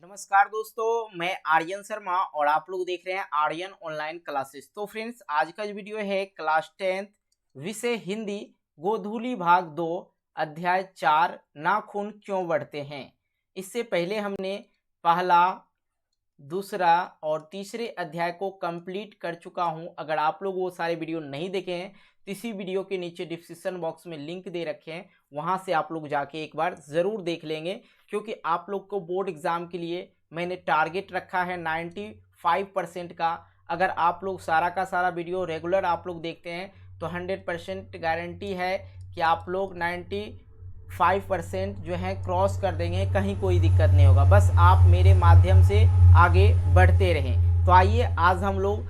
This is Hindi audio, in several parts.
नमस्कार दोस्तों, मैं आर्यन शर्मा और आप लोग देख रहे हैं आर्यन ऑनलाइन क्लासेस। तो फ्रेंड्स, आज का जो वीडियो है क्लास 10th विषय हिंदी गोधूली भाग 2 अध्याय 4 नाखून क्यों बढ़ते हैं। इससे पहले हमने पहला, दूसरा और तीसरे अध्याय को कंप्लीट कर चुका हूं। अगर आप लोग वो सारे वीडियो नहीं देखे हैं तो इसी वीडियो के नीचे डिस्क्रिप्शन बॉक्स में लिंक दे रखे हैं, वहां से आप लोग जाके एक बार ज़रूर देख लेंगे, क्योंकि आप लोग को बोर्ड एग्ज़ाम के लिए मैंने टारगेट रखा है 95% का। अगर आप लोग सारा का सारा वीडियो रेगुलर आप लोग देखते हैं तो 100% गारंटी है कि आप लोग 95% जो है क्रॉस कर देंगे, कहीं कोई दिक्कत नहीं होगा। बस आप मेरे माध्यम से आगे बढ़ते रहें। तो आइए आज हम लोग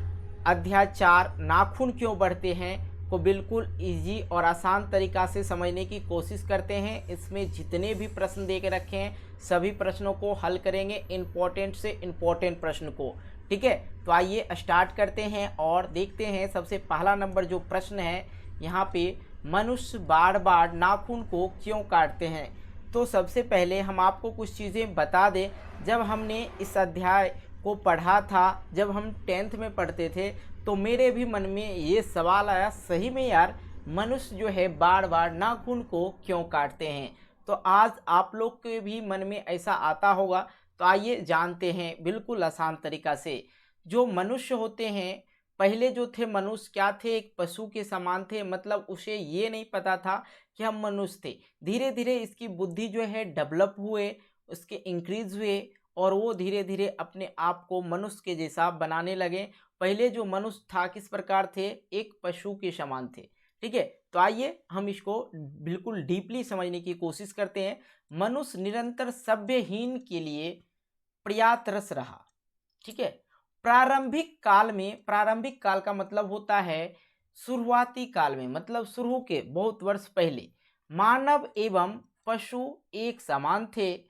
अध्याय 4 नाखून क्यों बढ़ते हैं को बिल्कुल इजी और आसान तरीका से समझने की कोशिश करते हैं। इसमें जितने भी प्रश्न दे के रखे हैं सभी प्रश्नों को हल करेंगे, इम्पोर्टेंट से इम्पोर्टेंट प्रश्न को। ठीक है, तो आइए स्टार्ट करते हैं और देखते हैं। सबसे पहला नंबर जो प्रश्न है यहाँ पे, मनुष्य बार बार नाखून को क्यों काटते हैं। तो सबसे पहले हम आपको कुछ चीज़ें बता दें। जब हमने इस अध्याय को पढ़ा था, जब हम 10th में पढ़ते थे, तो मेरे भी मन में ये सवाल आया, सही में यार मनुष्य जो है बार बार नाखून को क्यों काटते हैं। तो आज आप लोग के भी मन में ऐसा आता होगा। तो आइए जानते हैं बिल्कुल आसान तरीका से। जो मनुष्य होते हैं, पहले जो थे मनुष्य क्या थे, एक पशु के समान थे। मतलब उसे ये नहीं पता था कि हम मनुष्य थे। धीरे धीरे इसकी बुद्धि जो है डेवलप हुए, उसके इंक्रीज हुए और वो धीरे धीरे अपने आप को मनुष्य के जैसा बनाने लगे। पहले जो मनुष्य था किस प्रकार थे, एक पशु के समान थे। ठीक है, तो आइए हम इसको बिल्कुल डीपली समझने की कोशिश करते हैं। मनुष्य निरंतर सभ्यहीन के लिए प्रयासरत रहा। ठीक है, प्रारंभिक काल का मतलब होता है शुरुआती काल में, मतलब शुरू के बहुत वर्ष पहले मानव एवं पशु एक समान थे।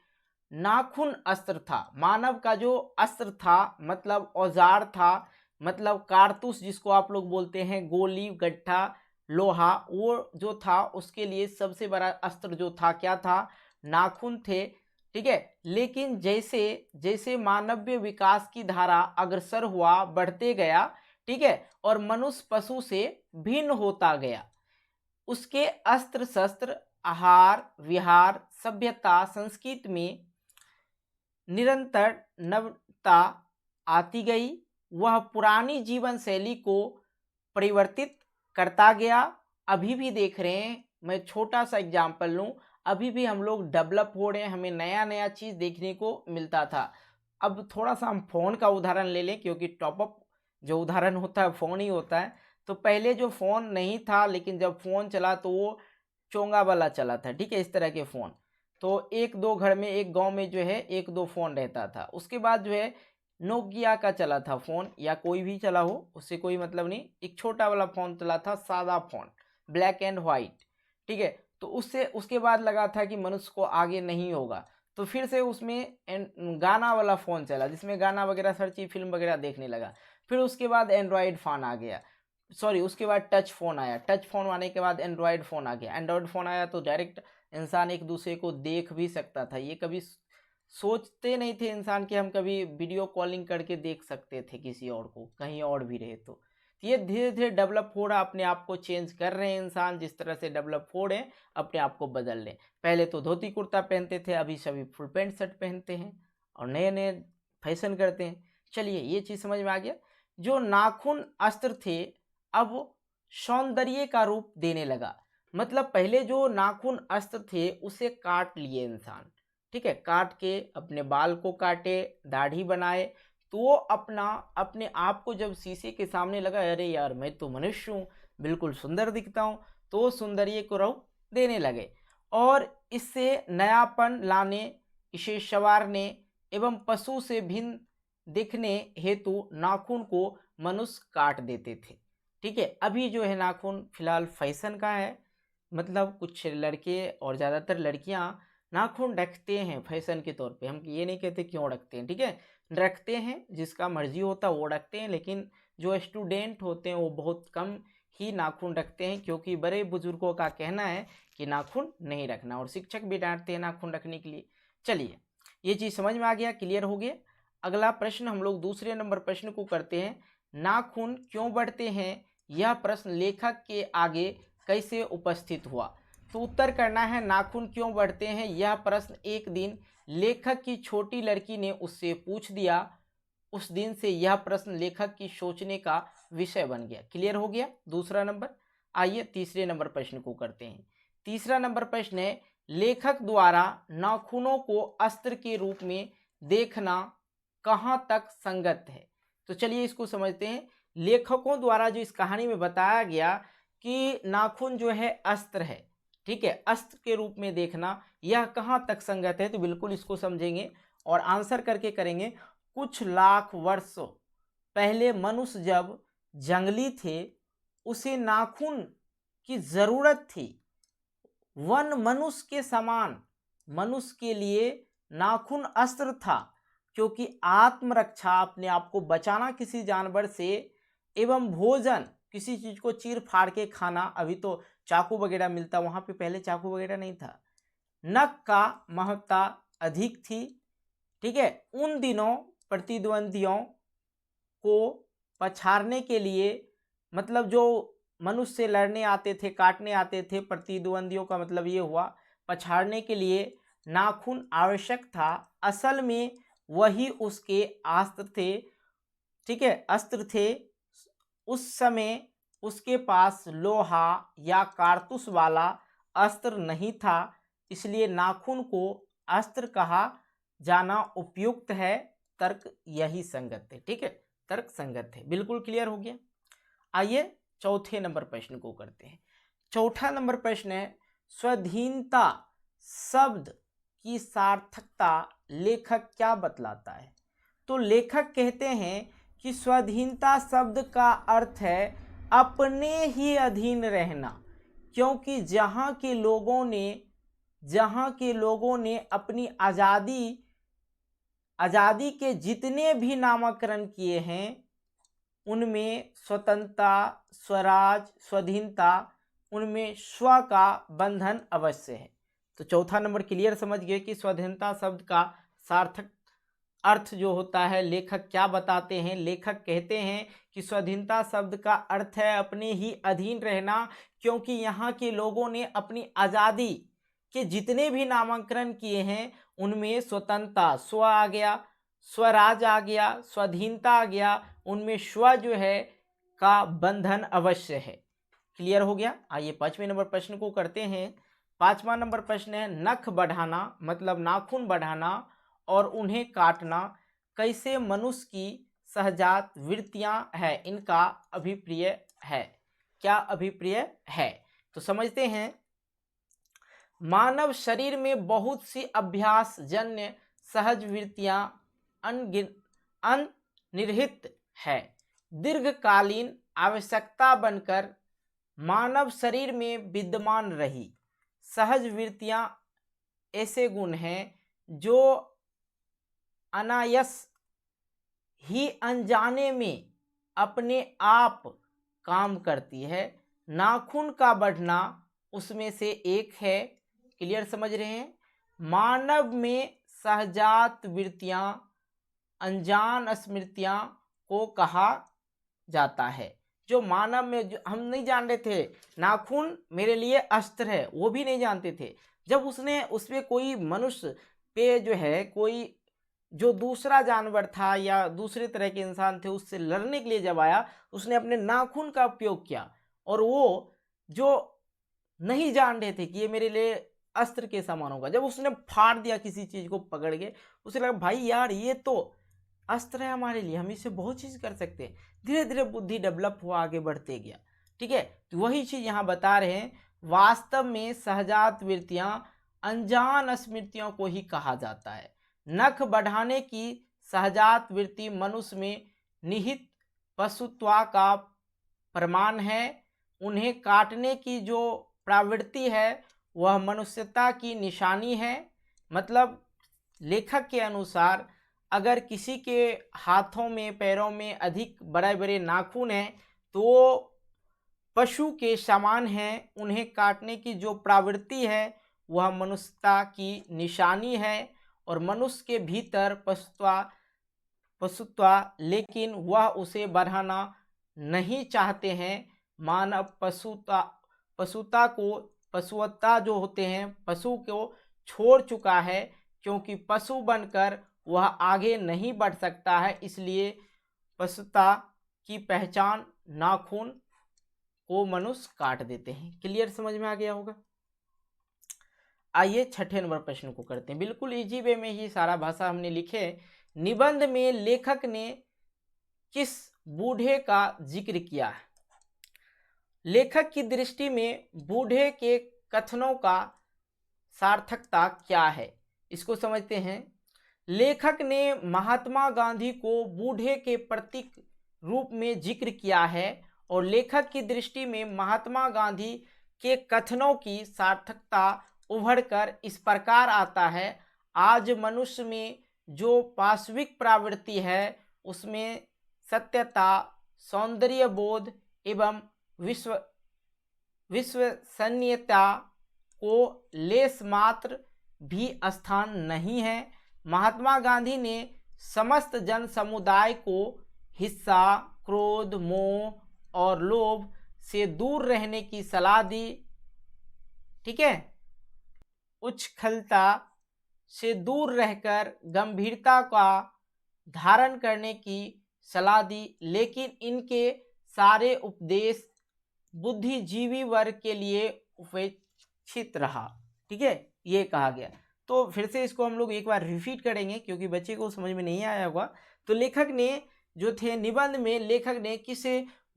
नाखून अस्त्र था। मानव का जो अस्त्र था मतलब औजार था, मतलब कारतूस जिसको आप लोग बोलते हैं, गोली गट्ठा लोहा, वो जो था उसके लिए सबसे बड़ा अस्त्र जो था क्या था, नाखून थे। ठीक है, लेकिन जैसे जैसे मानवीय विकास की धारा अग्रसर हुआ, बढ़ते गया, ठीक है, और मनुष्य पशु से भिन्न होता गया, उसके अस्त्र शस्त्र, आहार विहार, सभ्यता, संस्कृति में निरंतर नवता आती गई। वह पुरानी जीवन शैली को परिवर्तित करता गया। अभी भी देख रहे हैं, मैं छोटा सा एग्जाम्पल लूँ, अभी भी हम लोग डेवलप हो रहे हैं, हमें नया नया चीज़ देखने को मिलता था। अब थोड़ा सा हम फ़ोन का उदाहरण ले लें, क्योंकि टॉपअप जो उदाहरण होता है फ़ोन ही होता है। तो पहले जो फ़ोन नहीं था, लेकिन जब फ़ोन चला तो वो चोंगा वाला चला था। ठीक है, इस तरह के फ़ोन तो एक दो घर में, एक गांव में जो है एक दो फ़ोन रहता था। उसके बाद जो है नोकिया का चला था फ़ोन, या कोई भी चला हो उससे कोई मतलब नहीं, एक छोटा वाला फ़ोन चला था, सादा फ़ोन, ब्लैक एंड वाइट। ठीक है, तो उससे उसके बाद लगा था कि मनुष्य को आगे नहीं होगा, तो फिर से उसमें गाना वाला फ़ोन चला, जिसमें गाना वगैरह हर चीज़ फिल्म वगैरह देखने लगा। फिर उसके बाद एंड्रॉयड फ़ोन आ गया, सॉरी उसके बाद टच फ़ोन आया। टच फ़ोन आने के बाद एंड्रॉयड फ़ोन आ गया। एंड्रॉयड फ़ोन आया तो डायरेक्ट इंसान एक दूसरे को देख भी सकता था। ये कभी सोचते नहीं थे इंसान कि हम कभी वीडियो कॉलिंग करके देख सकते थे किसी और को, कहीं और भी रहे तो। ये धीरे धीरे डेवलप हो रहा, अपने आप को चेंज कर रहे हैं इंसान, जिस तरह से डेवलप हो रहे हैं अपने आप को बदल रहे हैं। पहले तो धोती कुर्ता पहनते थे, अभी सभी फुल पैंट शर्ट पहनते हैं और नए नए फैशन करते हैं। चलिए, ये चीज़ समझ में आ गया। जो नाखून अस्त्र थे अब सौंदर्य का रूप देने लगा। मतलब पहले जो नाखून अस्त्र थे उसे काट लिए इंसान। ठीक है, काट के अपने बाल को काटे, दाढ़ी बनाए, तो वो अपने आप को जब शीशे के सामने लगा, अरे यार मैं तो मनुष्य हूँ, बिल्कुल सुंदर दिखता हूँ, तो सौंदर्य को रूप देने लगे और इससे नयापन लाने, इसे संवारने एवं पशु से भिन्न दिखने हेतु नाखून को मनुष्य काट देते थे। ठीक है, अभी जो है नाखून फिलहाल फैशन का है। मतलब कुछ लड़के और ज़्यादातर लड़कियां नाखून रखते हैं फैशन के तौर पे। हम ये नहीं कहते क्यों रखते हैं, ठीक है, रखते हैं, जिसका मर्जी होता है वो रखते हैं। लेकिन जो स्टूडेंट होते हैं वो बहुत कम ही नाखून रखते हैं, क्योंकि बड़े बुजुर्गों का कहना है कि नाखून नहीं रखना, और शिक्षक भी डांटते हैं नाखून रखने के लिए। चलिए, ये चीज़ समझ में आ गया, क्लियर हो गया। अगला प्रश्न हम लोग दूसरे नंबर प्रश्न को करते हैं। नाखून क्यों बढ़ते हैं, यह प्रश्न लेखक के आगे कैसे उपस्थित हुआ। तो उत्तर करना है नाखून क्यों बढ़ते हैं। यह प्रश्न एक दिन लेखक की छोटी लड़की ने उससे पूछ दिया। उस दिन से यह प्रश्न लेखक की सोचने का विषय बन गया। क्लियर हो गया दूसरा नंबर। आइए तीसरे नंबर प्रश्न को करते हैं। तीसरा नंबर प्रश्न है, लेखक द्वारा नाखूनों को अस्त्र के रूप में देखना कहाँ तक संगत है। तो चलिए इसको समझते हैं। लेखकों द्वारा जो इस कहानी में बताया गया कि नाखून जो है अस्त्र है, ठीक है, अस्त्र के रूप में देखना, यह कहाँ तक संगत है। तो बिल्कुल इसको समझेंगे और आंसर करके करेंगे। कुछ लाख वर्ष पहले मनुष्य जब जंगली थे, उसे नाखून की जरूरत थी। वन मनुष्य के समान मनुष्य के लिए नाखून अस्त्र था, क्योंकि आत्मरक्षा, अपने आप को बचाना किसी जानवर से, एवं भोजन, किसी चीज को चीर फाड़ के खाना। अभी तो चाकू वगैरह मिलता, वहां पे पहले चाकू वगैरह नहीं था। नख का महत्ता अधिक थी, ठीक है। उन दिनों प्रतिद्वंदियों को पछाड़ने के लिए, मतलब जो मनुष्य से लड़ने आते थे, काटने आते थे, प्रतिद्वंदियों का मतलब ये हुआ पछाड़ने के लिए नाखून आवश्यक था। असल में वही उसके अस्त्र थे, ठीक है, अस्त्र थे। उस समय उसके पास लोहा या कारतूस वाला अस्त्र नहीं था, इसलिए नाखून को अस्त्र कहा जाना उपयुक्त है। तर्क यही संगत है, ठीक है, तर्क संगत है। बिल्कुल क्लियर हो गया। आइए चौथे नंबर प्रश्न को करते हैं। चौथा नंबर प्रश्न है, स्वाधीनता शब्द की सार्थकता लेखक क्या बतलाता है। तो लेखक कहते हैं कि स्वाधीनता शब्द का अर्थ है अपने ही अधीन रहना, क्योंकि जहाँ के लोगों ने अपनी आज़ादी के जितने भी नामकरण किए हैं, उनमें स्वतंत्रता, स्वराज, स्वाधीनता, उनमें स्व का बंधन अवश्य है। तो चौथा नंबर क्लियर समझ गए कि स्वाधीनता शब्द का सार्थक अर्थ जो होता है, लेखक क्या बताते हैं। लेखक कहते हैं कि स्वाधीनता शब्द का अर्थ है अपने ही अधीन रहना, क्योंकि यहाँ के लोगों ने अपनी आज़ादी के जितने भी नामकरण किए हैं, उनमें स्वतंत्रता, स्व आ गया, स्वराज आ गया, स्वाधीनता आ गया, उनमें स्व जो है का बंधन अवश्य है। क्लियर हो गया। आइए पांचवें नंबर प्रश्न को करते हैं। पांचवा नंबर प्रश्न है, नख बढ़ाना मतलब नाखून बढ़ाना और उन्हें काटना कैसे मनुष्य की सहजात वृत्तियां है, इनका अभिप्रिय है। क्या अभिप्रिय है, तो समझते हैं। मानव शरीर में बहुत सी अभ्यास जन्य सहज वृत्तियां अनिर्हित है, दीर्घकालीन आवश्यकता बनकर मानव शरीर में विद्यमान रही। सहज वृत्तियां ऐसे गुण हैं जो अनायास ही अनजाने में अपने आप काम करती है। नाखून का बढ़ना उसमें से एक है। क्लियर समझ रहे हैं। मानव में सहजात वृत्तियां, अनजान स्मृतियां को कहा जाता है। जो मानव में, जो हम नहीं जान रहे थे नाखून मेरे लिए अस्त्र है, वो भी नहीं जानते थे। जब उसने उसमें कोई मनुष्य पे जो है, कोई जो दूसरा जानवर था या दूसरे तरह के इंसान थे, उससे लड़ने के लिए जब आया, उसने अपने नाखून का उपयोग किया। और वो जो नहीं जान रहे थे कि ये मेरे लिए अस्त्र के समान होगा, जब उसने फाड़ दिया किसी चीज को पकड़ के, उसे लगा भाई यार ये तो अस्त्र है हमारे लिए, हम इससे बहुत चीज कर सकते हैं। धीरे धीरे बुद्धि डेवलप हुआ, आगे बढ़ते गया, ठीक है। तो वही चीज यहाँ बता रहे हैं। वास्तव में सहजात वृत्तियां अनजान स्मृतियों को ही कहा जाता है। नख बढ़ाने की सहजात वृत्ति मनुष्य में निहित पशुत्व का प्रमाण है। उन्हें काटने की जो प्रवृत्ति है वह मनुष्यता की निशानी है। मतलब लेखक के अनुसार अगर किसी के हाथों में, पैरों में अधिक बड़े बड़े नाखून हैं तो पशु के समान हैं। उन्हें काटने की जो प्रवृत्ति है वह मनुष्यता की निशानी है। और मनुष्य के भीतर पशुत्व, लेकिन वह उसे बढ़ाना नहीं चाहते हैं। मानव पशुवत्ता जो होते हैं पशु को छोड़ चुका है, क्योंकि पशु बनकर वह आगे नहीं बढ़ सकता है। इसलिए पशुता की पहचान नाखून को मनुष्य काट देते हैं। क्लियर, समझ में आ गया होगा। आइए छठे नंबर प्रश्न को करते हैं। बिल्कुल इजी वे में ही सारा भाषा हमने लिखे। निबंध में लेखक ने किस बूढ़े का जिक्र किया है? लेखक की दृष्टि में बूढ़े के कथनों का सार्थकता क्या है, इसको समझते हैं। लेखक ने महात्मा गांधी को बूढ़े के प्रतीक रूप में जिक्र किया है और लेखक की दृष्टि में महात्मा गांधी के कथनों की सार्थकता उभरकर इस प्रकार आता है। आज मनुष्य में जो पाशविक प्रवृत्ति है उसमें सत्यता, सौंदर्य बोध एवं विश्वसनीयता को लेस मात्र भी स्थान नहीं है। महात्मा गांधी ने समस्त जन समुदाय को हिंसा, क्रोध, मोह और लोभ से दूर रहने की सलाह दी। ठीक है, उच्छृंखलता से दूर रहकर गंभीरता का धारण करने की सलाह दी, लेकिन इनके सारे उपदेश बुद्धिजीवी वर्ग के लिए उपेक्षित रहा। ठीक है, ये कहा गया। तो फिर से इसको हम लोग एक बार रिपीट करेंगे क्योंकि बच्चे को समझ में नहीं आया होगा। तो लेखक ने जो थे, निबंध में लेखक ने किस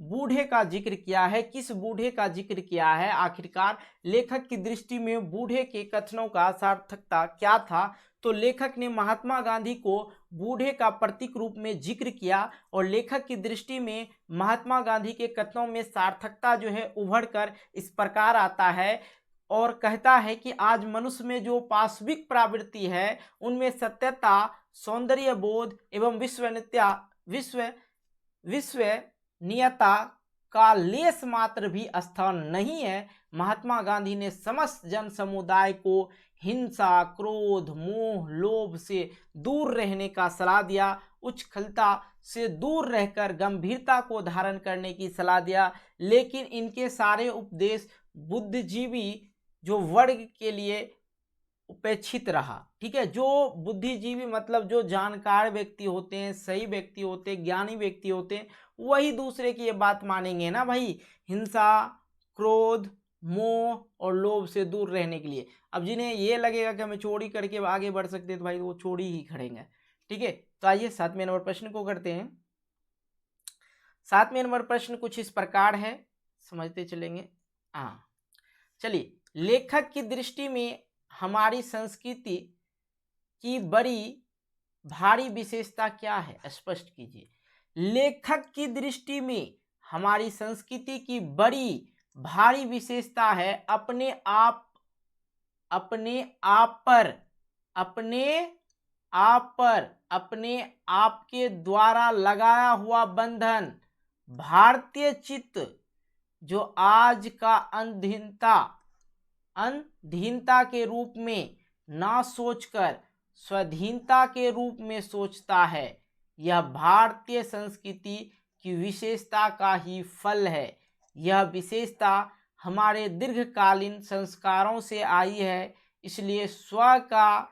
बूढ़े का जिक्र किया है? किस बूढ़े का जिक्र किया है? आखिरकार लेखक की दृष्टि में बूढ़े के कथनों का सार्थकता क्या था? तो लेखक ने महात्मा गांधी को बूढ़े का प्रतीक रूप में जिक्र किया और लेखक की दृष्टि में महात्मा गांधी के कथनों में सार्थकता जो है उभरकर इस प्रकार आता है और कहता है कि आज मनुष्य में जो पाशविक प्रवृत्ति है उनमें सत्यता, सौंदर्य बोध एवं विश्वसनीयता का लेस मात्र भी स्थान नहीं है। महात्मा गांधी ने समस्त जन समुदाय को हिंसा, क्रोध, मोह, लोभ से दूर रहने का सलाह दिया, उच्छृंखलता से दूर रहकर गंभीरता को धारण करने की सलाह दिया, लेकिन इनके सारे उपदेश बुद्धिजीवी जो वर्ग के लिए उपेक्षित रहा। ठीक है, जो बुद्धिजीवी मतलब जो जानकार व्यक्ति होते हैं, सही व्यक्ति होते हैं, ज्ञानी व्यक्ति होते हैं, वही दूसरे की ये बात मानेंगे ना भाई, हिंसा, क्रोध, मोह और लोभ से दूर रहने के लिए। अब जिन्हें ये लगेगा कि हमें चोरी करके आगे बढ़ सकते हैं तो भाई वो चोरी ही खड़ेंगे। ठीक है, तो आइए 7वें नंबर प्रश्न को करते हैं। 7वें नंबर प्रश्न कुछ इस प्रकार है, समझते चलेंगे। हाँ चलिए, लेखक की दृष्टि में हमारी संस्कृति की बड़ी भारी विशेषता क्या है? स्पष्ट कीजिए। लेखक की दृष्टि में हमारी संस्कृति की बड़ी भारी विशेषता है अपने आप के द्वारा लगाया हुआ बंधन। भारतीय चित्त जो आज का अधीनता के रूप में ना सोचकर स्वाधीनता के रूप में सोचता है, यह भारतीय संस्कृति की विशेषता का ही फल है। यह विशेषता हमारे दीर्घकालीन संस्कारों से आई है, इसलिए स्व का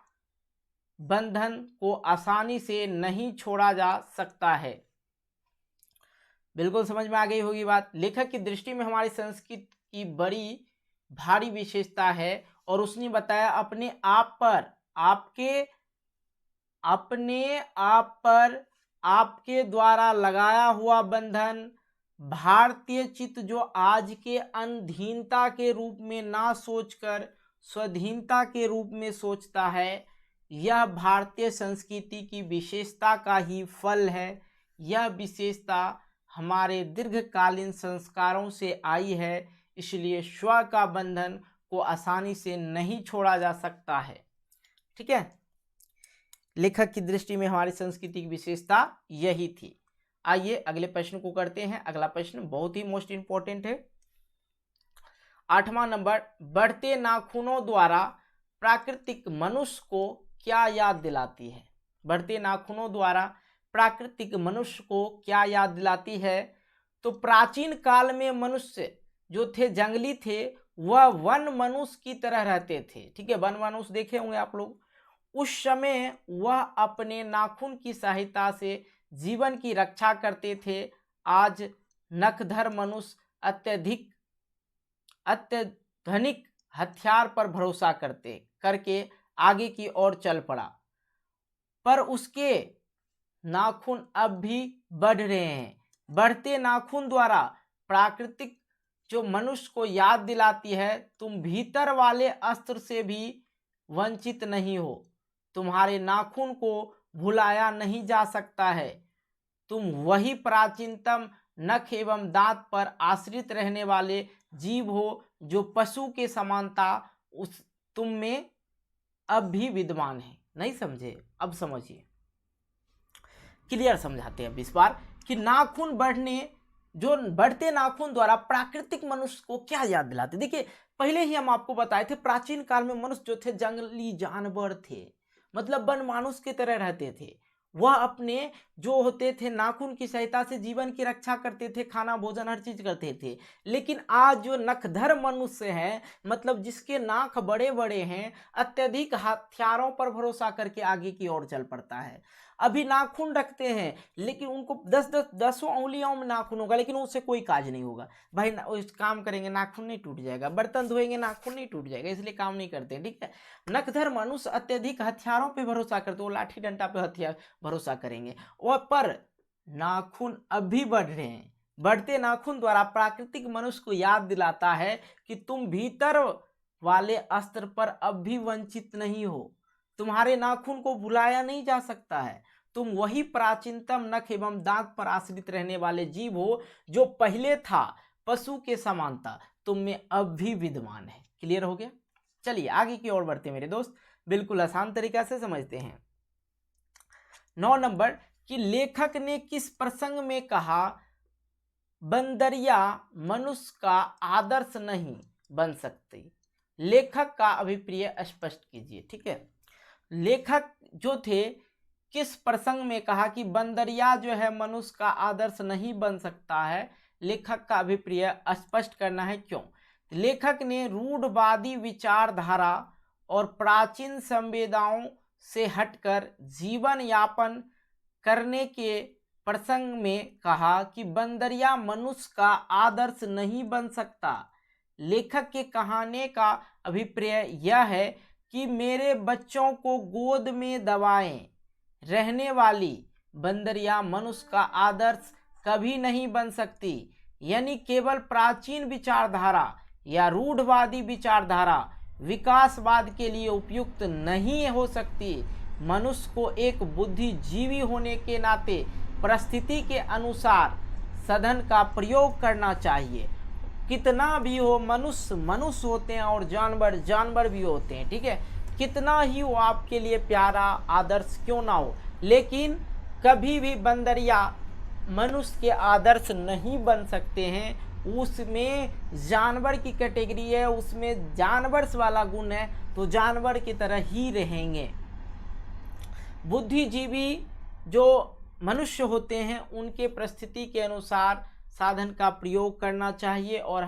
बंधन को आसानी से नहीं छोड़ा जा सकता है। बिल्कुल समझ में आ गई होगी बात। लेखक की दृष्टि में हमारी संस्कृति की बड़ी भारी विशेषता है और उसने बताया अपने आप पर आपके द्वारा लगाया हुआ बंधन। भारतीय चित्त जो आज के अधीनता के रूप में ना सोचकर स्वाधीनता के रूप में सोचता है, यह भारतीय संस्कृति की विशेषता का ही फल है। यह विशेषता हमारे दीर्घकालीन संस्कारों से आई है, इसलिए स्व का बंधन को आसानी से नहीं छोड़ा जा सकता है। ठीक है, लेखक की दृष्टि में हमारी संस्कृति की विशेषता यही थी। आइए अगले प्रश्न को करते हैं। अगला प्रश्न बहुत ही मोस्ट इंपॉर्टेंट है। 8वां नंबर, बढ़ते नाखूनों द्वारा प्राकृतिक मनुष्य को क्या याद दिलाती है? बढ़ते नाखूनों द्वारा प्राकृतिक मनुष्य को क्या याद दिलाती है? तो प्राचीन काल में मनुष्य जो थे जंगली थे, वह वन मनुष्य की तरह रहते थे। ठीक है, वन मनुष्य देखे होंगे आप लोग। उस समय वह अपने नाखून की सहायता से जीवन की रक्षा करते थे। आज नखधर मनुष्य अत्यधिक हथियार पर भरोसा करके आगे की ओर चल पड़ा, पर उसके नाखून अब भी बढ़ रहे हैं। बढ़ते नाखून द्वारा प्राकृतिक जो मनुष्य को याद दिलाती है, तुम भीतर वाले अस्त्र से भी वंचित नहीं हो। तुम्हारे नाखून को भुलाया नहीं जा सकता है। तुम वही प्राचीनतम नख एवं दांत पर आश्रित रहने वाले जीव हो जो पशु के समानता उस तुम में अब भी विद्यमान है। नहीं समझे? अब समझिए, क्लियर समझाते हैं इस बार कि नाखून बढ़ते नाखून द्वारा प्राकृतिक मनुष्य को क्या याद दिलाते। देखिए, पहले ही हम आपको बताए थे प्राचीन काल में मनुष्य जो थे जंगली जानवर थे, मतलब वन मानुष की तरह रहते थे। वह अपने जो होते थे नाखून की सहायता से जीवन की रक्षा करते थे, खाना भोजन हर चीज करते थे। लेकिन आज जो नखधर मनुष्य है, मतलब जिसके नाक बड़े बड़े हैं, अत्यधिक हथियारों पर भरोसा करके आगे की ओर चल पड़ता है। अभी नाखून रखते हैं, लेकिन उनको 10 उंगलियों में नाखून होगा, लेकिन उससे कोई काज नहीं होगा। भाई उस काम करेंगे नाखून नहीं टूट जाएगा, बर्तन धोएंगे नाखून नहीं टूट जाएगा, इसलिए काम नहीं करते। ठीक है, नखधर मनुष्य अत्यधिक हथियारों पे भरोसा करते, वो लाठी डंडा पे हथियार भरोसा करेंगे। और पर नाखून अब भी बढ़ रहे हैं। बढ़ते नाखून द्वारा प्राकृतिक मनुष्य को याद दिलाता है कि तुम भीतर वाले अस्त्र पर अब भी वंचित नहीं हो। तुम्हारे नाखून को भुलाया नहीं जा सकता है। तुम वही प्राचीनतम नख एवं दांत पर आश्रित रहने वाले जीव हो जो पहले था पशु के समानता तुम में अब भी विद्यमान है। क्लियर हो गया? चलिए आगे की ओर बढ़ते मेरे दोस्त, बिल्कुल आसान तरीका से समझते हैं। 9 नंबर कि लेखक ने किस प्रसंग में कहा बंदरिया मनुष्य का आदर्श नहीं बन सकती? लेखक का अभिप्राय स्पष्ट कीजिए। ठीक है, लेखक जो थे किस प्रसंग में कहा कि बंदरिया जो है मनुष्य का आदर्श नहीं बन सकता है? लेखक का अभिप्राय स्पष्ट करना है। क्यों? लेखक ने रूढ़वादी विचारधारा और प्राचीन संवेदनाओं से हटकर जीवन यापन करने के प्रसंग में कहा कि बंदरिया मनुष्य का आदर्श नहीं बन सकता। लेखक के कहने का अभिप्राय यह है कि मेरे बच्चों को गोद में दबाएं रहने वाली बंदरिया मनुष्य का आदर्श कभी नहीं बन सकती। यानी केवल प्राचीन विचारधारा या रूढ़वादी विचारधारा विकासवाद के लिए उपयुक्त नहीं हो सकती। मनुष्य को एक बुद्धिजीवी होने के नाते परिस्थिति के अनुसार साधन का प्रयोग करना चाहिए। कितना भी हो, मनुष्य मनुष्य होते हैं और जानवर जानवर भी होते हैं। ठीक है, कितना ही वो आपके लिए प्यारा आदर्श क्यों ना हो, लेकिन कभी भी बंदरिया मनुष्य के आदर्श नहीं बन सकते हैं। उसमें जानवर की कैटेगरी है, उसमें जानवर वाला गुण है, तो जानवर की तरह ही रहेंगे। बुद्धिजीवी जो मनुष्य होते हैं उनके परिस्थिति के अनुसार साधन का प्रयोग करना चाहिए और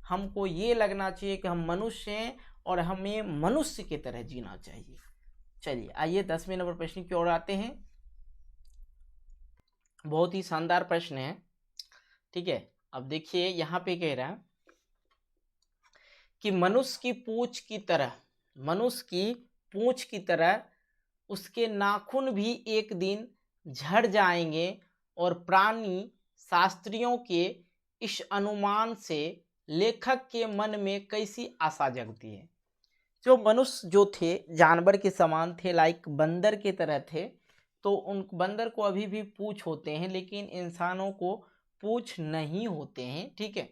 हमको ये लगना चाहिए कि हम मनुष्य हैं और हमें मनुष्य की तरह जीना चाहिए। चलिए आइए 10वें नंबर प्रश्न की ओर आते हैं। बहुत ही शानदार प्रश्न है। ठीक है, अब देखिए यहाँ पे कह रहा है कि मनुष्य की पूंछ की तरह उसके नाखून भी एक दिन झड़ जाएंगे और प्राणी शास्त्रियों के इस अनुमान से लेखक के मन में कैसी आशा जगती है? जो मनुष्य जो थे जानवर के समान थे, लाइक बंदर की तरह थे, तो उन बंदर को अभी भी पूंछ होते हैं, लेकिन इंसानों को पूंछ नहीं होते हैं। ठीक है,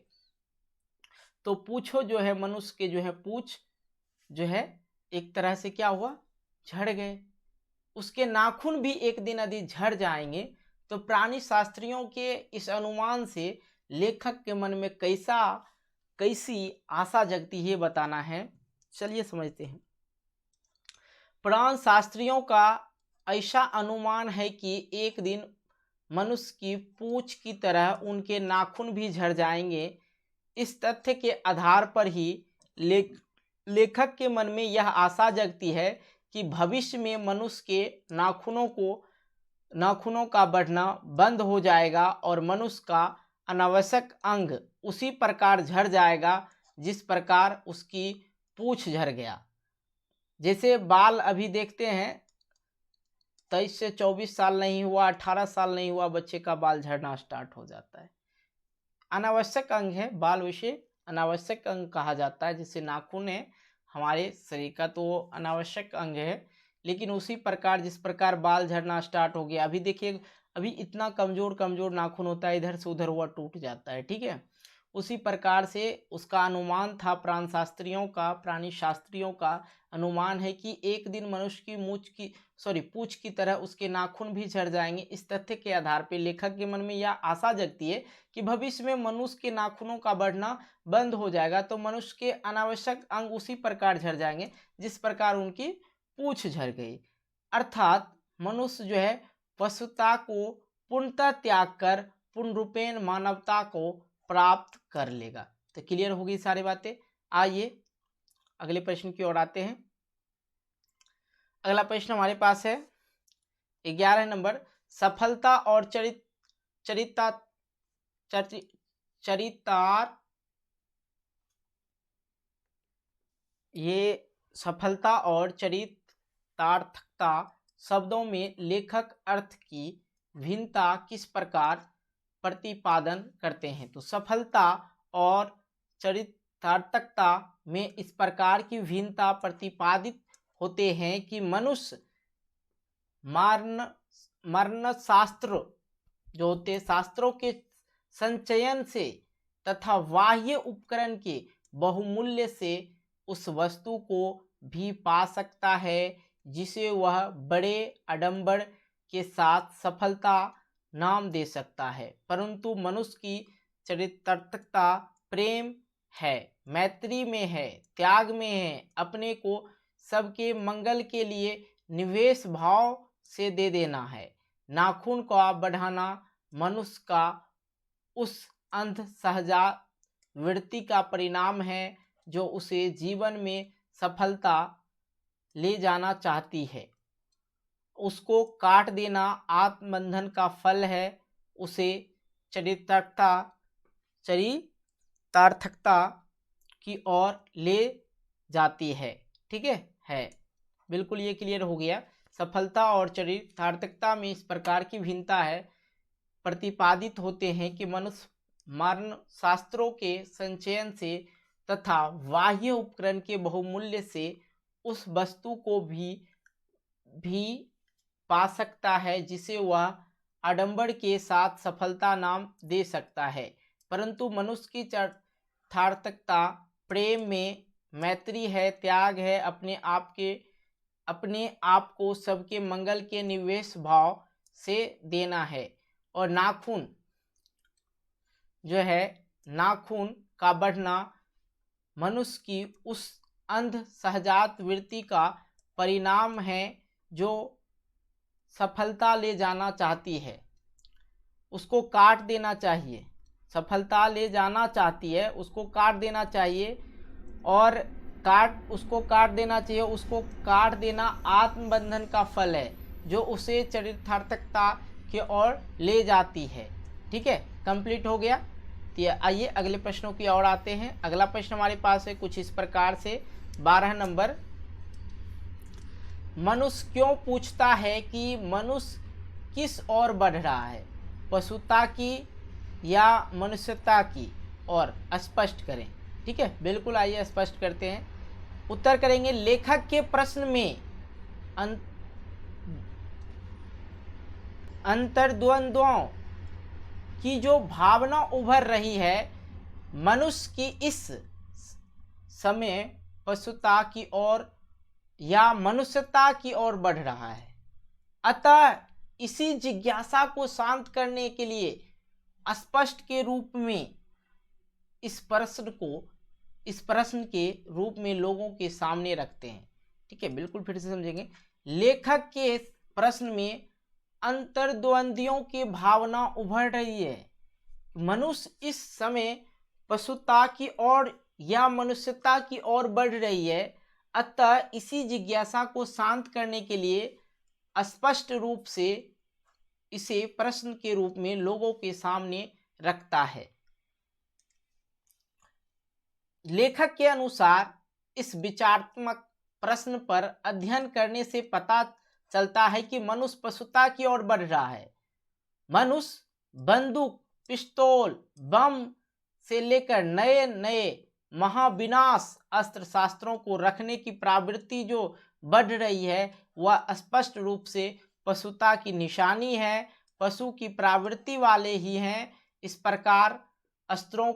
तो पूंछो जो है मनुष्य के जो है पूंछ जो है एक तरह से क्या हुआ, झड़ गए। उसके नाखून भी एक दिन यदि झड़ जाएंगे तो प्राणी शास्त्रियों के इस अनुमान से लेखक के मन में कैसी आशा जगती है बताना है। चलिए समझते हैं। प्राण शास्त्रियों का ऐसा अनुमान है कि एक दिन मनुष्य की पूंछ की तरह उनके नाखून भी झड़ जाएंगे। इस तथ्य के आधार पर ही लेखक के मन में यह आशा जगती है कि भविष्य में मनुष्य के नाखूनों का बढ़ना बंद हो जाएगा और मनुष्य का अनावश्यक अंग उसी प्रकार झड़ जाएगा जिस प्रकार उसकी पूंछ झड़ गया। जैसे बाल अभी देखते हैं 23 से 24 साल नहीं हुआ, 18 साल नहीं हुआ, बच्चे का बाल झड़ना स्टार्ट हो जाता है। अनावश्यक अंग है बाल, उसे अनावश्यक अंग कहा जाता है। जैसे नाखून है हमारे शरीर का तो अनावश्यक अंग है, लेकिन उसी प्रकार जिस प्रकार बाल झड़ना स्टार्ट हो गया, अभी देखिए अभी इतना कमजोर नाखून होता है, इधर से उधर हुआ टूट जाता है, ठीक है। उसी प्रकार से उसका अनुमान था, प्राणी शास्त्रियों का अनुमान है कि एक दिन मनुष्य की पूंछ की तरह उसके नाखून भी झड़ जाएंगे। इस तथ्य के आधार पर लेखक के मन में यह आशा जगती है कि भविष्य में मनुष्य के नाखूनों का बढ़ना बंद हो जाएगा तो मनुष्य के अनावश्यक अंग उसी प्रकार झड़ जाएंगे जिस प्रकार उनकी पूंछ झड़ गई। अर्थात मनुष्य जो है पशुता को पूर्णतः त्याग कर पूर्ण रूपेण मानवता को प्राप्त कर लेगा। तो क्लियर होगी सारी बातें। आइए अगले प्रश्न की ओर आते हैं। अगला प्रश्न हमारे पास है 11 नंबर, सफलता और सफलता और चरितार्थकता शब्दों में लेखक अर्थ की भिन्नता किस प्रकार प्रतिपादन करते हैं। तो सफलता और चरितार्थकता में इस प्रकार की भिन्नता प्रतिपादित होते हैं कि मनुष्य मरण शास्त्र जो होते शास्त्रों के संचयन से तथा बाह्य उपकरण के बहुमूल्य से उस वस्तु को भी पा सकता है जिसे वह बड़े आडंबर के साथ सफलता नाम दे सकता है। परंतु मनुष्य की चरितार्थकता प्रेम है, मैत्री में है, त्याग में है, अपने को सबके मंगल के लिए निवेश भाव से दे देना है। नाखून को बढ़ाना मनुष्य का उस अंध सहजात वृत्ति का परिणाम है जो उसे जीवन में सफलता ले जाना चाहती है। उसको काट देना आत्मबंधन का फल है, उसे चरितार्थकता की ओर ले जाती है। ठीक है बिल्कुल ये क्लियर हो गया। सफलता और चरितार्थकता में इस प्रकार की भिन्नता है प्रतिपादित होते हैं कि मनुष्य मरण शास्त्रों के संचयन से तथा बाह्य उपकरण के बहुमूल्य से उस वस्तु को भी पा सकता है जिसे वह आडंबर के साथ सफलता नाम दे सकता है। परंतु मनुष्य की चरितार्थकता प्रेम में मैत्री है, त्याग है, अपने आप को सबके मंगल के निवेश भाव से देना है। और नाखून जो है नाखून का बढ़ना मनुष्य की उस अंध सहजात वृत्ति का परिणाम है जो सफलता ले जाना चाहती है। उसको काट देना चाहिए, सफलता ले जाना चाहती है उसको काट देना चाहिए और उसको काट देना आत्मबंधन का फल है जो उसे चरितार्थकता की ओर ले जाती है। ठीक है कंप्लीट हो गया। तो आइए अगले प्रश्नों की ओर आते हैं। अगला प्रश्न हमारे पास है कुछ इस प्रकार से 12 नंबर, मनुष्य क्यों पूछता है कि मनुष्य किस ओर बढ़ रहा है, पशुता की या मनुष्यता की ओर, स्पष्ट करें। ठीक है बिल्कुल आइए स्पष्ट करते हैं। उत्तर करेंगे लेखक के प्रश्न में अंतर्द्वंद्वों की जो भावना उभर रही है, मनुष्य की इस समय पशुता की ओर या मनुष्यता की ओर बढ़ रहा है। अतः इसी जिज्ञासा को शांत करने के लिए स्पष्ट के रूप में इस प्रश्न के रूप में लोगों के सामने रखते हैं। ठीक है, बिल्कुल फिर से समझेंगे। लेखक के प्रश्न में अंतर्द्वंदियों की भावना उभर रही है। मनुष्य इस समय पशुता की ओर या मनुष्यता की ओर बढ़ रही है। अतः इसी जिज्ञासा को शांत करने के लिए स्पष्ट रूप से इसे प्रश्न के रूप में लोगों के सामने रखता है। लेखक के अनुसार इस विचारात्मक प्रश्न पर अध्ययन करने से पता चलता है कि मनुष्य पशुता की ओर बढ़ रहा है। मनुष्य बंदूक, पिस्तौल, बम से लेकर नए नए महाविनाश अस्त्र शास्त्रों को रखने की प्रवृत्ति जो बढ़ रही है वह स्पष्ट रूप से पशुता की निशानी है। पशु की प्रवृत्ति वाले ही हैं। इस प्रकार अस्त्रों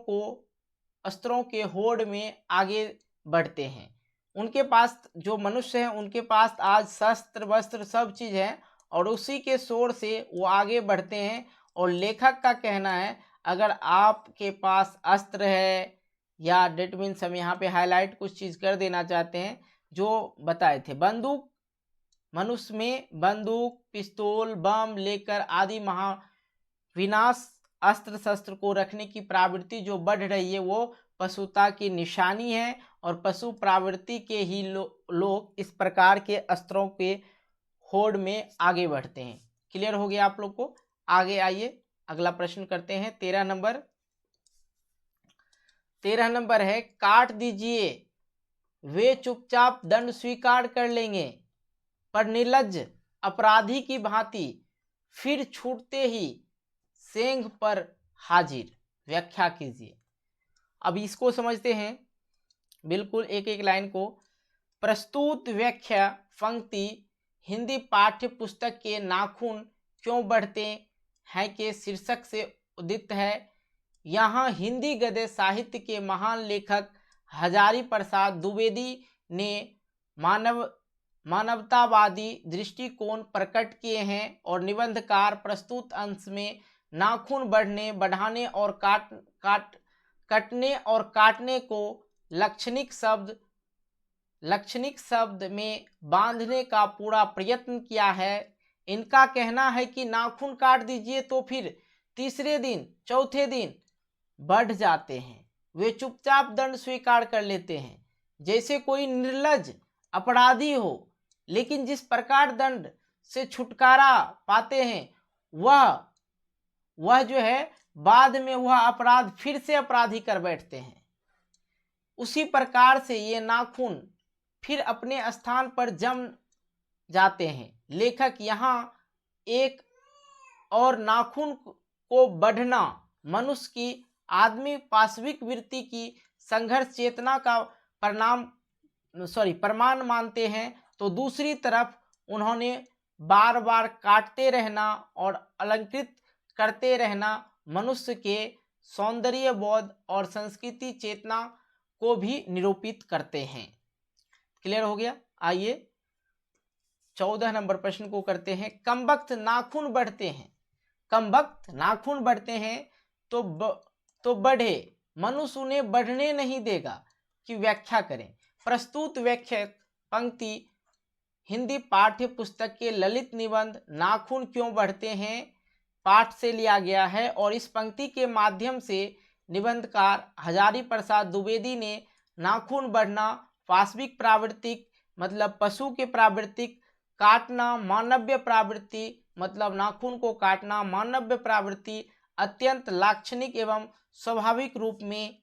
के होड़ में आगे बढ़ते हैं। उनके पास जो मनुष्य हैं उनके पास आज शस्त्र वस्त्र सब चीज़ है और उसी के शोर से वो आगे बढ़ते हैं। और लेखक का कहना है अगर आपके पास अस्त्र है या डेट मीन्स हम यहाँ पे हाईलाइट कुछ चीज़ कर देना चाहते हैं जो बताए थे। बंदूक, मनुष्य में बंदूक, पिस्तौल, बम लेकर आदि महाविनाश अस्त्र शस्त्र को रखने की प्रवृत्ति जो बढ़ रही है वो पशुता की निशानी है। और पशु प्रवृत्ति के ही लोग इस प्रकार के अस्त्रों के होड़ में आगे बढ़ते हैं। क्लियर हो गया आप लोग को? आगे आइए अगला प्रश्न करते हैं। 13 नंबर है, काट दीजिए, वे चुपचाप दंड स्वीकार कर लेंगे पर निर्लज्ज अपराधी की भांति फिर छूटते ही सेंघ पर हाजिर। व्याख्या कीजिए। अब इसको समझते हैं बिल्कुल एक एक लाइन को। प्रस्तुत व्याख्या पंक्ति हिंदी पाठ्य पुस्तक के नाखून क्यों बढ़ते हैं के शीर्षक से उदित है। यहाँ हिंदी गद्य साहित्य के महान लेखक हजारी प्रसाद द्विवेदी ने मानवतावादी दृष्टिकोण प्रकट किए हैं और निबंधकार प्रस्तुत अंश में नाखून बढ़ने, बढ़ाने और कटने और काटने को लक्षणिक शब्द में बांधने का पूरा प्रयत्न किया है। इनका कहना है कि नाखून काट दीजिए तो फिर तीसरे दिन चौथे दिन बढ़ जाते हैं। वे चुपचाप दंड स्वीकार कर लेते हैं जैसे कोई निर्लज्ज अपराधी हो। लेकिन जिस प्रकार दंड से छुटकारा पाते हैं वह जो है बाद में वह अपराध फिर से अपराधी कर बैठते हैं। उसी प्रकार से ये नाखून फिर अपने स्थान पर जम जाते हैं। लेखक यहाँ एक और नाखून को बढ़ना मनुष्य की आदमी पाशविक वृत्ति की संघर्ष चेतना का प्रमाण मानते हैं, तो दूसरी तरफ उन्होंने बार बार काटते रहना और अलंकृत करते रहना मनुष्य के सौंदर्य बोध और संस्कृति चेतना को भी निरूपित करते हैं। क्लियर हो गया? आइए 14 नंबर प्रश्न को करते हैं। कमबख्त नाखून बढ़ते हैं, कमबख्त नाखून बढ़ते हैं तो बढ़े, मनुष्य उन्हें बढ़ने नहीं देगा की व्याख्या करें। प्रस्तुत व्याख्या पंक्ति हिंदी पाठ्य पुस्तक के ललित निबंध नाखून क्यों बढ़ते हैं पाठ से लिया गया है और इस पंक्ति के माध्यम से निबंधकार हजारी प्रसाद द्विवेदी ने नाखून बढ़ना पाशविक प्रावृत्तिक मतलब पशु के प्रावृत्तिक, काटना मानव्य प्रावृत्ति मतलब नाखून को काटना मानव्य प्रावृत्ति अत्यंत लाक्षणिक एवं स्वाभाविक रूप में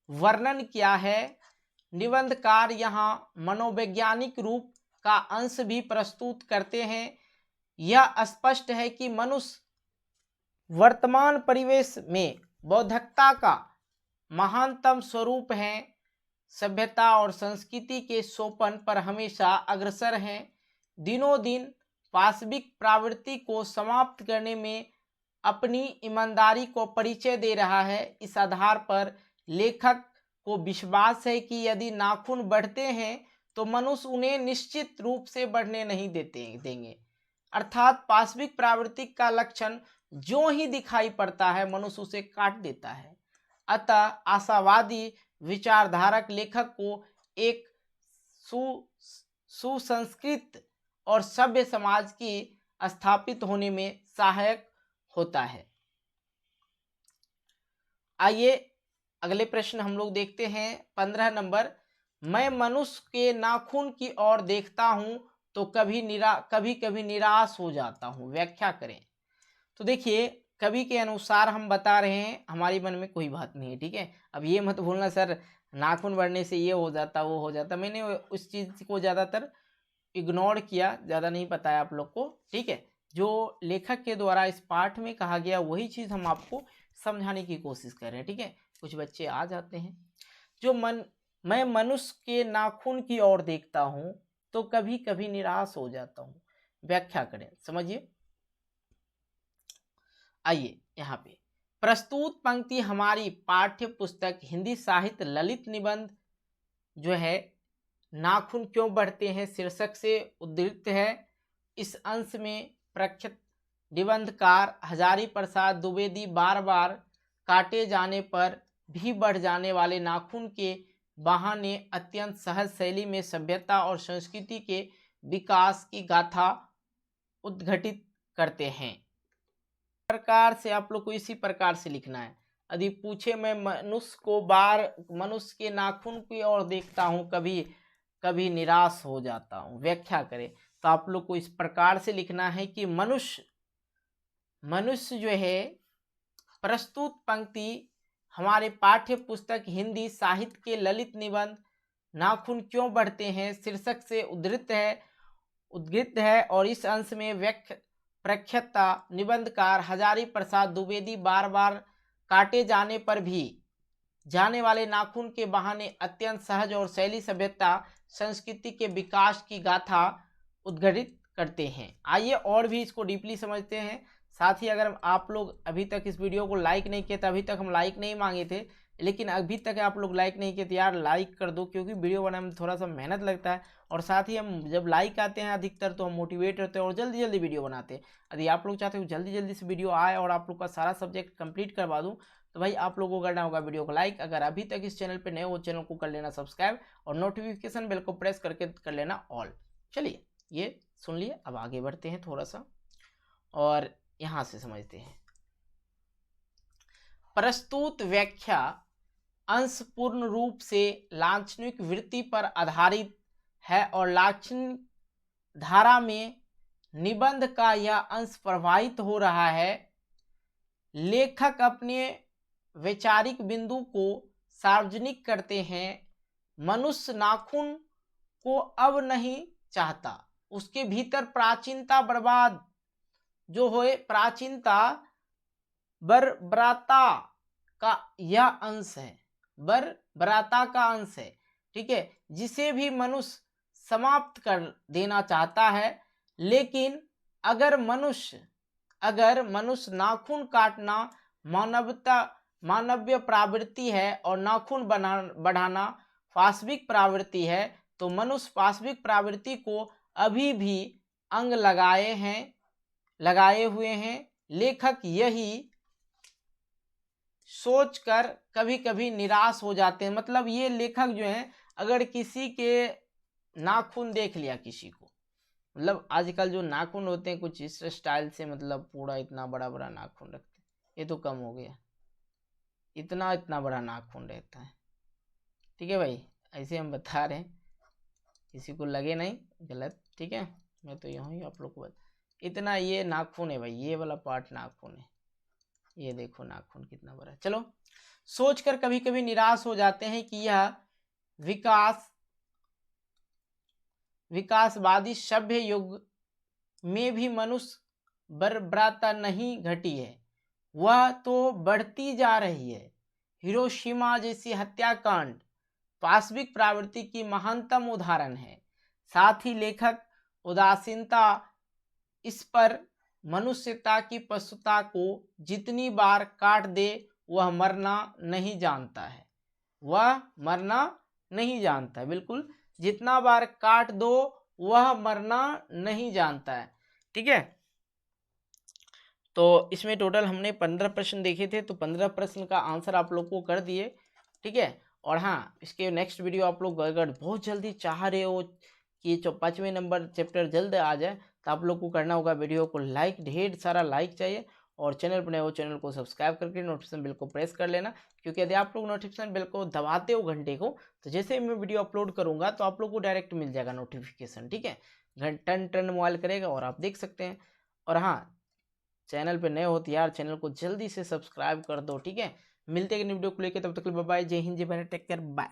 वर्णन किया है। निबंधकार यहाँ मनोवैज्ञानिक रूप का अंश भी प्रस्तुत करते हैं। यह स्पष्ट है कि मनुष्य वर्तमान परिवेश में बौद्धता का महानतम स्वरूप है। सभ्यता और संस्कृति के सोपान पर हमेशा अग्रसर हैं। दिनों दिन पाशविक प्रवृत्ति को समाप्त करने में अपनी ईमानदारी को परिचय दे रहा है। इस आधार पर लेखक को विश्वास है कि यदि नाखून बढ़ते हैं तो मनुष्य उन्हें निश्चित रूप से बढ़ने नहीं देंगे। अर्थात पाशविक प्रवृत्ति का लक्षण जो ही दिखाई पड़ता है मनुष्य उसे काट देता है। अतः आशावादी विचारधारक लेखक को एक सुसंस्कृत और सभ्य समाज की स्थापित होने में सहायक होता है। आइए अगले प्रश्न हम लोग देखते हैं 15 नंबर। मैं मनुष्य के नाखून की ओर देखता हूं तो कभी कभी निराश हो जाता हूं, व्याख्या करें। तो देखिए, कवि के अनुसार हम बता रहे हैं, हमारे मन में कोई बात नहीं है, ठीक है। अब ये मत भूलना सर नाखून बढ़ने से ये हो जाता वो हो जाता, मैंने उस चीज़ को ज़्यादातर इग्नोर किया, ज़्यादा नहीं बताया आप लोग को, ठीक है। जो लेखक के द्वारा इस पाठ में कहा गया वही चीज़ हम आपको समझाने की कोशिश कर रहे हैं, ठीक है। कुछ बच्चे आ जाते हैं, मैं मनुष्य के नाखून की ओर देखता हूँ तो कभी कभी निराश हो जाता हूँ, व्याख्या करें, समझिए। आइए यहाँ पे प्रस्तुत पंक्ति हमारी पाठ्य पुस्तक हिंदी साहित्य ललित निबंध जो है नाखून क्यों बढ़ते हैं शीर्षक से उद्धृत है। इस अंश में प्रख्यात निबंधकार हजारी प्रसाद द्विवेदी बार बार काटे जाने पर भी बढ़ जाने वाले नाखून के बहाने अत्यंत सहज शैली में सभ्यता और संस्कृति के विकास की गाथा उद्घटित करते हैं। प्रकार से आप लोग को इसी प्रकार से लिखना है। यदि पूछे मैं मनुष्य के नाखून की ओर देखता हूँ कभी कभी निराश हो जाता हूँ, व्याख्या करें, तो आप लोग को इस प्रकार से लिखना है कि मनुष्य जो है प्रस्तुत पंक्ति हमारे पाठ्य पुस्तक हिंदी साहित्य के ललित निबंध नाखून क्यों बढ़ते हैं शीर्षक से उद्धृत है और इस अंश में प्रख्यात निबंधकार हजारी प्रसाद द्विवेदी बार बार काटे जाने पर भी जाने वाले नाखून के बहाने अत्यंत सहज और शैली सभ्यता संस्कृति के विकास की गाथा उद्घटित करते हैं। आइए और भी इसको डीपली समझते हैं। साथ ही अगर आप लोग अभी तक इस वीडियो को लाइक नहीं किए तो अभी तक हम लाइक नहीं मांगे थे, लेकिन अभी तक आप लोग लाइक नहीं किए तो यार लाइक कर दो, क्योंकि वीडियो बनाने में थोड़ा सा मेहनत लगता है और साथ ही हम जब लाइक आते हैं अधिकतर तो हम मोटिवेट होते हैं और जल्दी जल्दी वीडियो बनाते हैं। यदि आप लोग चाहते हो जल्दी जल्दी से वीडियो आए और आप लोग का सारा सब्जेक्ट कंप्लीट करवा दूँ तो भाई आप लोगों को करना होगा वीडियो को लाइक। अगर अभी तक इस चैनल पर नए हो चैनल को कर लेना सब्सक्राइब और नोटिफिकेशन बेल को प्रेस करके कर लेना ऑल। चलिए ये सुन लिए, अब आगे बढ़ते हैं थोड़ा सा और यहाँ से समझते हैं। प्रस्तुत व्याख्या अंश पूर्ण रूप से लाक्षणिक वृत्ति पर आधारित है और लाक्षणिक धारा में निबंध का यह अंश प्रभावित हो रहा है। लेखक अपने वैचारिक बिंदु को सार्वजनिक करते हैं। मनुष्य नाखून को अब नहीं चाहता, उसके भीतर प्राचीनता बर्बाद जो होए प्राचीनता बर्बरता का यह अंश है, बर्बरता का अंश है, ठीक है, जिसे भी मनुष्य समाप्त कर देना चाहता है। लेकिन अगर मनुष्य नाखून काटना मानवीय प्रवृत्ति है और नाखून बढ़ाना पाशविक प्रवृत्ति है तो मनुष्य पाशविक प्रवृत्ति को अभी भी अंग लगाए हुए हैं। लेखक यही सोचकर कभी कभी निराश हो जाते हैं। मतलब ये लेखक जो हैं अगर किसी के नाखून देख लिया किसी को, मतलब आजकल जो नाखून होते हैं कुछ इस स्टाइल से, मतलब पूरा इतना बड़ा बड़ा नाखून रखते हैं, ये तो कम हो गया, इतना बड़ा नाखून रहता है, ठीक है भाई, ऐसे हम बता रहे हैं, किसी को लगे नहीं गलत, ठीक है, मैं तो यूँ ही आप लोग को इतना ये नाखून है भाई, ये वाला पार्ट नाखून है, ये देखो नाखून कितना बड़ा है। चलो सोचकर कभी कभी निराश हो जाते हैं कि यह विकासवादी सभ्य युग में भी मनुष्य बर्बरता नहीं घटी है, वह तो बढ़ती जा रही है। हिरोशिमा जैसी हत्याकांड पाशविक प्रवृत्ति की महानतम उदाहरण है। साथ ही लेखक उदासीनता इस पर मनुष्यता की पशुता को जितनी बार काट दे वह मरना नहीं जानता है, बिल्कुल, जितना बार काट दो वह मरना नहीं जानता है, ठीक है। तो इसमें टोटल हमने 15 प्रश्न देखे थे, तो 15 प्रश्न का आंसर आप लोग को कर दिए, ठीक है। और हाँ, इसके नेक्स्ट वीडियो आप लोग अगर बहुत जल्दी चाह रहे हो कि जो 5वें नंबर चैप्टर जल्द आ जाए, तो आप लोग को करना होगा वीडियो को लाइक, ढेर सारा लाइक चाहिए, और चैनल पर नए हो चैनल को सब्सक्राइब करके नोटिफिकेशन बेल को प्रेस कर लेना, क्योंकि यदि आप लोग नोटिफिकेशन बेल को दबाते हो घंटे को, तो जैसे ही मैं वीडियो अपलोड करूंगा तो आप लोग को डायरेक्ट मिल जाएगा नोटिफिकेशन। ठीक है, टन टन मोबाइल करेगा और आप देख सकते हैं। और हाँ, चैनल पे नए हो तो यार चैनल को जल्दी से सब्सक्राइब कर दो। ठीक है, मिलते हैं वीडियो को लेकर, तब तक बाय बाय, जय हिंद, जय भारत, टेक केयर, बाय।